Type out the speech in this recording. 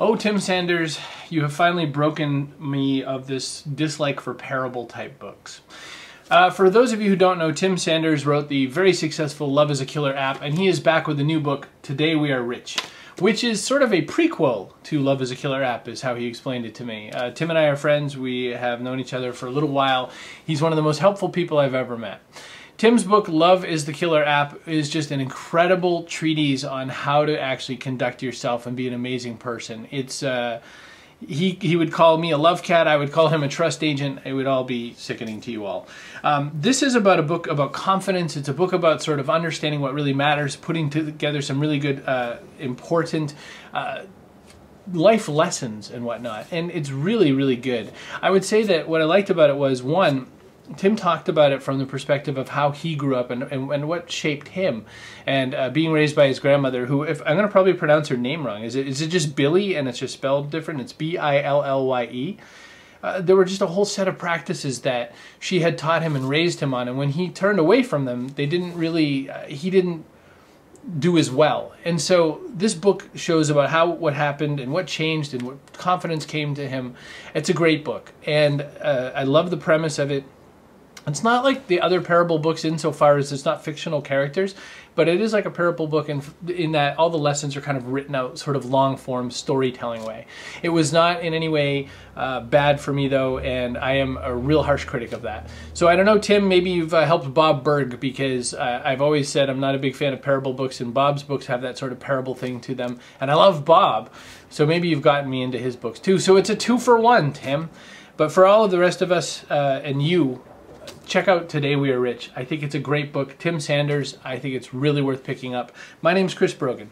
Oh, Tim Sanders, you have finally broken me of this dislike for parable type books. For those of you who don't know, Tim Sanders wrote the very successful Love is a Killer app, and he is back with a new book, Today We Are Rich, which is sort of a prequel to Love is a Killer app, is how he explained it to me. Tim and I are friends. We have known each other for a little while. He's one of the most helpful people I've ever met. Tim's book, Love is the Killer app, is just an incredible treatise on how to actually conduct yourself and be an amazing person. It's he would call me a love cat, I would call him a trust agent. It would all be sickening to you all. This is about a book about confidence. It's a book about sort of understanding what really matters, putting together some really good, important life lessons and whatnot. And it's really, really good. I would say that what I liked about it was, one, Tim talked about it from the perspective of how he grew up and what shaped him, and being raised by his grandmother, who, if I'm going to probably pronounce her name wrong, is it just Billie and it's just spelled different? It's Billye. There were just a whole set of practices that she had taught him and raised him on, and when he turned away from them, they didn't really, he didn't do as well. And so this book shows about what happened and what changed and what confidence came to him. It's a great book, and I love the premise of it. It's not like the other parable books insofar as it's not fictional characters, but it is like a parable book in that all the lessons are kind of written out sort of long-form storytelling way. It was not in any way bad for me, though, and I am a real harsh critic of that. So I don't know, Tim, maybe you've helped Bob Burg, because I've always said I'm not a big fan of parable books, and Bob's books have that sort of parable thing to them, and I love Bob, so maybe you've gotten me into his books too. So it's a 2-for-1, Tim. But for all of the rest of us and you, check out Today We Are Rich. I think it's a great book. Tim Sanders, I think it's really worth picking up. My name's Chris Brogan.